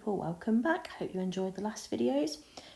people, welcome back. Hope you enjoyed the last videos.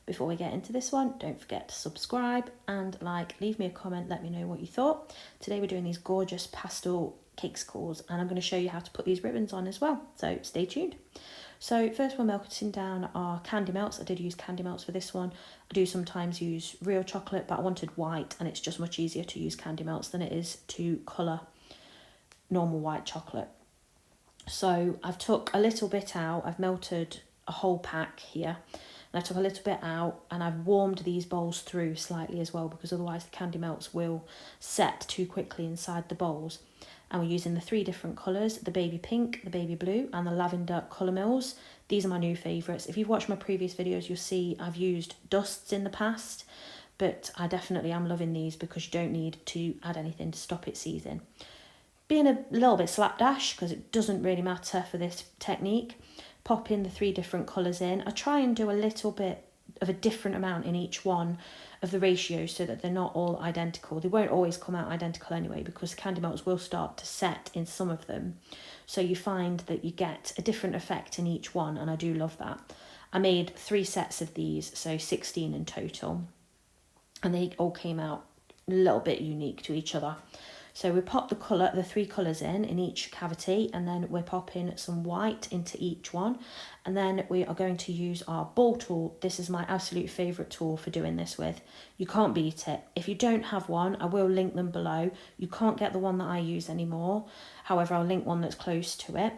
Before we get into this one, don't forget to subscribe and leave me a comment, let me know what you thought. Today we're doing these gorgeous pastel Cakesicles and I'm going to show you how to put these ribbons on as well, so stay tuned. So first we're melting down our candy melts. I did use candy melts for this one. I do sometimes use real chocolate, but I wanted white and it's just much easier to use candy melts than it is to colour normal white chocolate. So I've took a little bit out, I've melted a whole pack here, and I took a little bit out and I've warmed these bowls through slightly as well, because otherwise the candy melts will set too quickly inside the bowls. And we're using the 3 different colours, the baby pink, the baby blue and the lavender colour mills. These are my new favourites. If you've watched my previous videos, you'll see I've used dusts in the past, but I definitely am loving these because you don't need to add anything to stop it seizing. Being a little bit slapdash, because it doesn't really matter for this technique, pop in the 3 different colours in. I try and do a little bit of a different amount in each one of the ratios so that they're not all identical. They won't always come out identical anyway, because candy melts will start to set in some of them. So you find that you get a different effect in each one, and I do love that. I made 3 sets of these, so 16 in total, and they all came out a little bit unique to each other. So we pop the 3 colours in each cavity, and then we're popping some white into each one, and then we are going to use our ball tool. This is my absolute favourite tool for doing this with. You can't beat it. If you don't have one, I will link them below. You can't get the one that I use anymore. However, I'll link one that's close to it.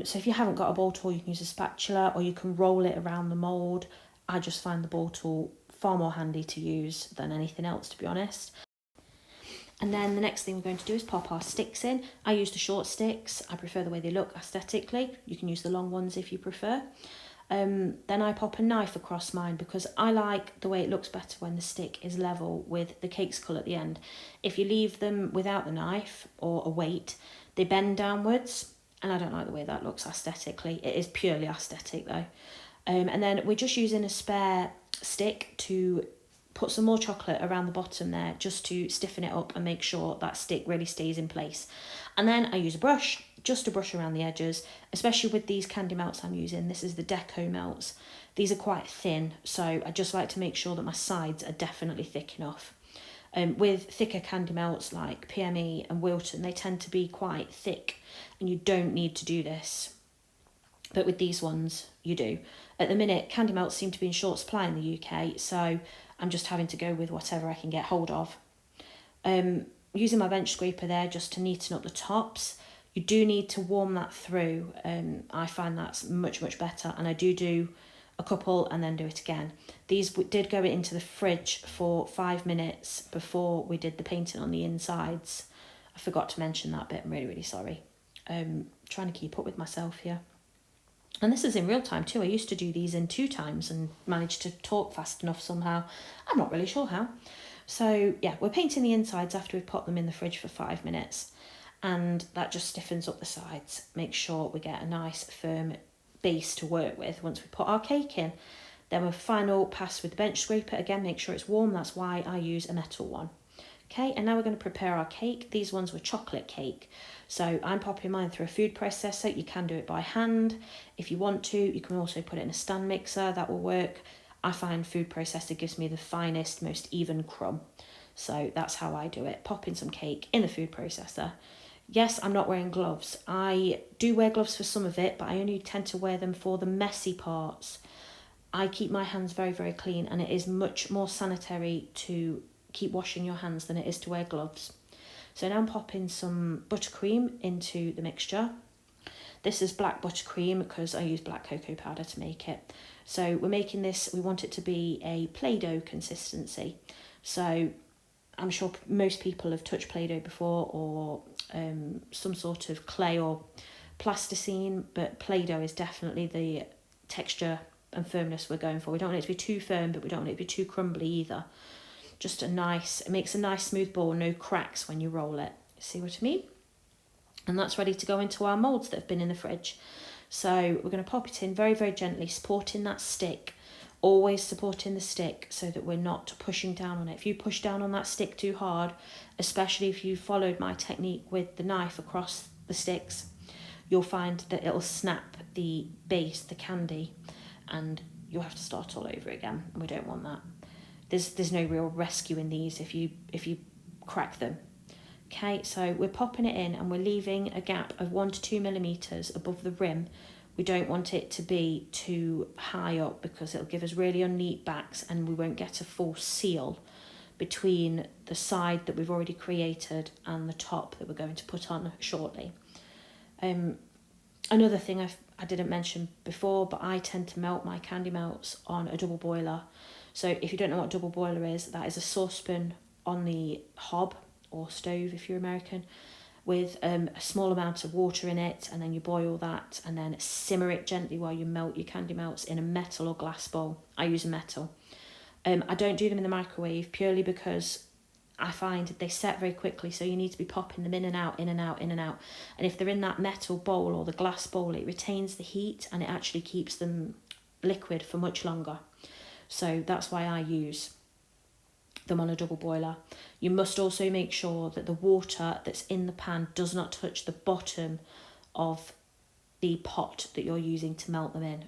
So if you haven't got a ball tool, you can use a spatula or you can roll it around the mould. I just find the ball tool far more handy to use than anything else, to be honest. And then the next thing we're going to do is pop our sticks in. I use the short sticks. I prefer the way they look aesthetically. You can use the long ones if you prefer. Then I pop a knife across mine because I like the way it looks better when the stick is level with the Cakesicle at the end. If you leave them without the knife or a weight, they bend downwards, and I don't like the way that looks aesthetically. It is purely aesthetic though. And then we're just using a spare stick to put some more chocolate around the bottom there, just to stiffen it up and make sure that stick really stays in place. And then I use a brush, just to brush around the edges, especially with these candy melts I'm using. This is the Deco Melts. These are quite thin, so I just like to make sure that my sides are definitely thick enough. With thicker candy melts like PME and Wilton, they tend to be quite thick, and you don't need to do this. But with these ones, you do. At the minute, candy melts seem to be in short supply in the UK, so I'm just having to go with whatever I can get hold of. Using my bench scraper there just to neaten up the tops. You do need to warm that through. I find that's much, much better, and I do a couple and then do it again. These did go into the fridge for 5 minutes before we did the painting on the insides. I forgot to mention that bit. I'm really, really sorry. Trying to keep up with myself here. And this is in real time too. I used to do these in 2 times and managed to talk fast enough somehow. I'm not really sure how. So yeah, we're painting the insides after we've popped them in the fridge for 5 minutes. And that just stiffens up the sides. Make sure we get a nice firm base to work with once we put our cake in. Then we'll final pass with the bench scraper. Again, make sure it's warm. That's why I use a metal one. Okay, and now we're going to prepare our cake. These ones were chocolate cake. So I'm popping mine through a food processor. You can do it by hand. If you want to, you can also put it in a stand mixer. That will work. I find food processor gives me the finest, most even crumb. So that's how I do it. Popping some cake in the food processor. Yes, I'm not wearing gloves. I do wear gloves for some of it, but I only tend to wear them for the messy parts. I keep my hands very, very clean, and it is much more sanitary to keep washing your hands than it is to wear gloves. So now I'm popping some buttercream into the mixture. This is black buttercream because I use black cocoa powder to make it. So we're making this, we want it to be a Play-Doh consistency. So I'm sure most people have touched Play-Doh before, or some sort of clay or plasticine, but Play-Doh is definitely the texture and firmness we're going for. We don't want it to be too firm, but we don't want it to be too crumbly either. Just it makes a nice smooth ball, no cracks when you roll it. See what I mean? And that's ready to go into our moulds that have been in the fridge. So we're going to pop it in very, very gently, supporting that stick. Always supporting the stick so that we're not pushing down on it. If you push down on that stick too hard, especially if you followed my technique with the knife across the sticks, you'll find that it'll snap the base, the candy, and you'll have to start all over again, and we don't want that. There's no real rescue in these if you crack them. Okay, so we're popping it in and we're leaving a gap of 1 to 2 millimeters above the rim. We don't want it to be too high up because it'll give us really unneat backs and we won't get a full seal between the side that we've already created and the top that we're going to put on shortly. Another thing I didn't mention before, but I tend to melt my candy melts on a double boiler. So if you don't know what double boiler is, that is a saucepan on the hob or stove if you're American, with a small amount of water in it, and then you boil that and then simmer it gently while you melt your candy melts in a metal or glass bowl. I use a metal. I don't do them in the microwave purely because I find they set very quickly, so you need to be popping them in and out, in and out, in and out. And if they're in that metal bowl or the glass bowl, it retains the heat and it actually keeps them liquid for much longer. So that's why I use them on a double boiler. You must also make sure that the water that's in the pan does not touch the bottom of the pot that you're using to melt them in,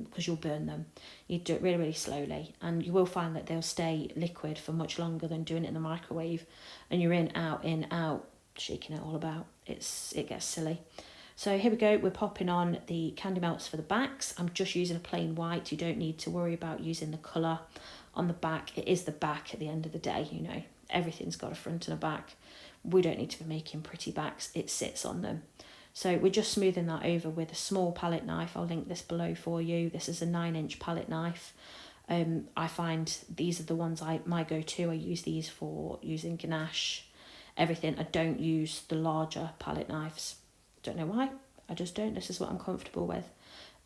because you'll burn them. You do it really, really slowly, and you will find that they'll stay liquid for much longer than doing it in the microwave, and you're in, out, shaking it all about. It gets silly. So here we go, we're popping on the candy melts for the backs. I'm just using a plain white. You don't need to worry about using the colour on the back. It is the back at the end of the day, you know. Everything's got a front and a back. We don't need to be making pretty backs. It sits on them. So we're just smoothing that over with a small palette knife. I'll link this below for you. This is a 9-inch palette knife. I find these are the ones my go-to. I use these for using ganache, everything. I don't use the larger palette knives. Don't know why. I just don't. This is what I'm comfortable with.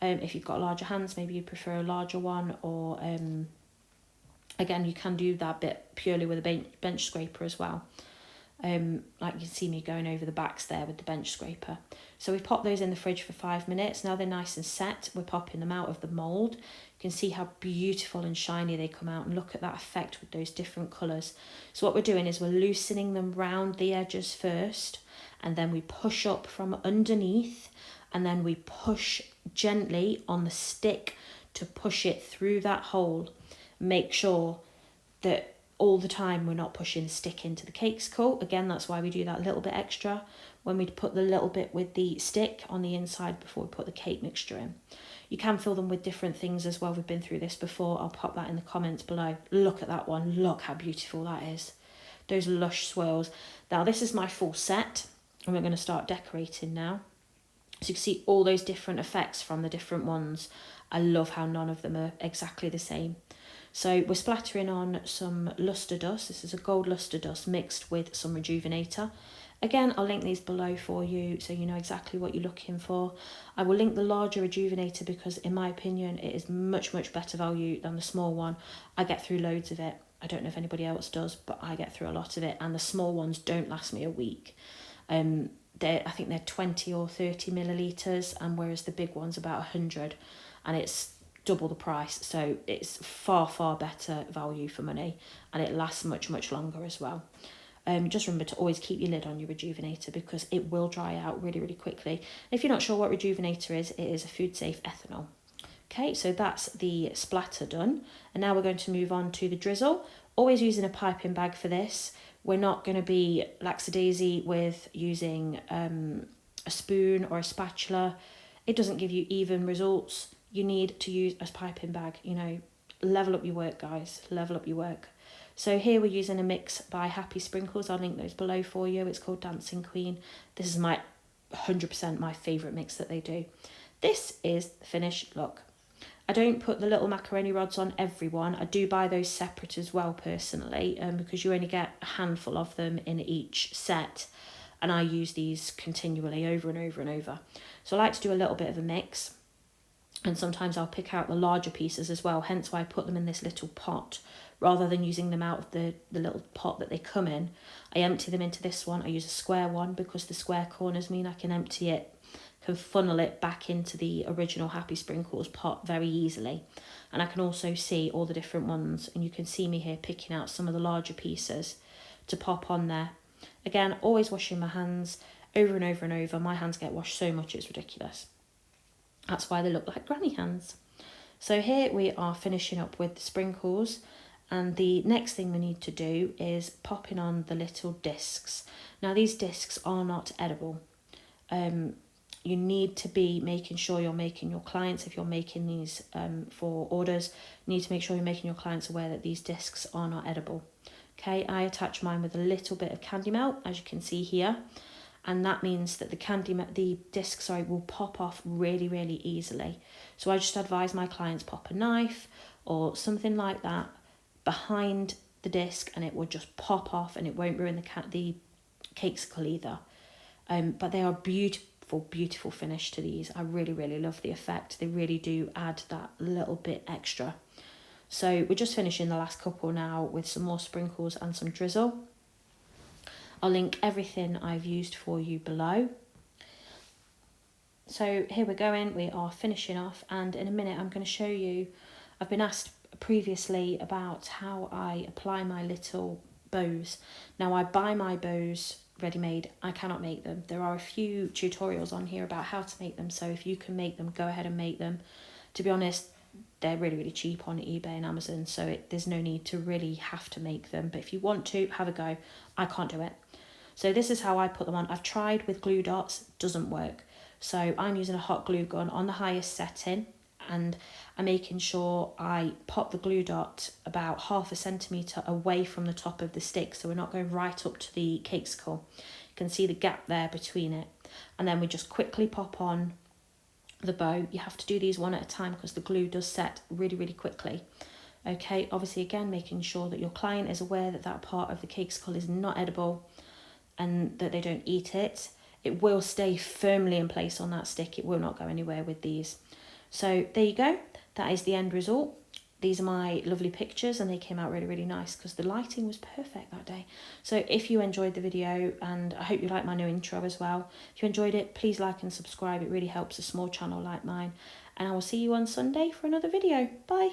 If you've got larger hands, maybe you prefer a larger one, or again, you can do that bit purely with a bench scraper as well. Like you can see me going over the backs there with the bench scraper. So we've popped those in the fridge for 5 minutes. Now they're nice and set. We're popping them out of the mould. You can see how beautiful and shiny they come out, and look at that effect with those different colours. So what we're doing is we're loosening them round the edges first, and then we push up from underneath, and then we push gently on the stick to push it through that hole. Make sure that all the time we're not pushing the stick into the cakesicle. Again, that's why we do that little bit extra when we put the little bit with the stick on the inside before we put the cake mixture in. You can fill them with different things as well. We've been through this before. I'll pop that in the comments below. Look at that one. Look how beautiful that is. Those lush swirls. Now this is my full set, and we're going to start decorating now. So you can see all those different effects from the different ones. I love how none of them are exactly the same. So we're splattering on some luster dust. This is a gold luster dust mixed with some rejuvenator. Again, I'll link these below for you so you know exactly what you're looking for. I will link the larger rejuvenator because in my opinion it is much, much better value than the small one. I get through loads of it. I don't know if anybody else does, but I get through a lot of it, and the small ones don't last me a week. I think they're 20 or 30 millilitres, and whereas the big one's about 100, and it's double the price, so it's far, far better value for money, and it lasts much, much longer as well. Just remember to always keep your lid on your rejuvenator because it will dry out really, really quickly. If you're not sure what rejuvenator is, it is a food safe ethanol. Okay, so that's the splatter done, and now we're going to move on to the drizzle. Always using a piping bag for this. We're not going to be lackadaisy with using a spoon or a spatula. It doesn't give you even results. You need to use a piping bag, you know. Level up your work, guys. Level up your work. So here we're using a mix by Happy Sprinkles. I'll link those below for you. It's called Dancing Queen. This is my 100% my favourite mix that they do. This is the finished look. I don't put the little macaroni rods on everyone. I do buy those separate as well personally, because you only get a handful of them in each set, and I use these continually over and over and over. So I like to do a little bit of a mix, and sometimes I'll pick out the larger pieces as well, hence why I put them in this little pot rather than using them out of the little pot that they come in. I empty them into this one. I use a square one because the square corners mean I can empty it, can funnel it back into the original Happy Sprinkles pot very easily. And I can also see all the different ones, and you can see me here picking out some of the larger pieces to pop on there. Again, always washing my hands. over and over and over. My hands get washed so much it's ridiculous. That's why they look like granny hands. So here we are finishing up with the sprinkles, and the next thing we need to do is popping on the little discs. Now these discs are not edible. You need to be making sure you're making your clients, if you're making these for orders, you need to make sure you're making your clients aware that these discs are not edible. Okay, I attach mine with a little bit of candy melt, as you can see here, and that means that the disc will pop off really, really easily. So I just advise my clients pop a knife or something like that behind the disc, and it will just pop off, and it won't ruin the Cakesicle either. But they are beautiful finish to these. I really, really love the effect. They really do add that little bit extra. So we're just finishing the last couple now with some more sprinkles and some drizzle. I'll link everything I've used for you below. So here we're going, we are finishing off, and in a minute I'm going to show you, I've been asked previously about how I apply my little bows. Now I buy my bows ready-made, I cannot make them. There are a few tutorials on here about how to make them, so if you can make them, go ahead and make them. To be honest, they're really, really cheap on eBay and Amazon, so there's no need to really have to make them, but if you want to, have a go. I can't do it. So this is how I put them on. I've tried with glue dots, doesn't work. So I'm using a hot glue gun on the highest setting, and I'm making sure I pop the glue dot about 1/2 centimetre away from the top of the stick, so we're not going right up to the Cakesicle. You can see the gap there between it. And then we just quickly pop on the bow. You have to do these one at a time because the glue does set really, really quickly. Okay, obviously again, making sure that your client is aware that that part of the Cakesicle is not edible and that they don't eat it. It will stay firmly in place on that stick. It will not go anywhere with these. So there you go. That is the end result. These are my lovely pictures, and they came out really, really nice because the lighting was perfect that day. So if you enjoyed the video, and I hope you like my new intro as well, if you enjoyed it, please like and subscribe. It really helps a small channel like mine. And I will see you on Sunday for another video. Bye.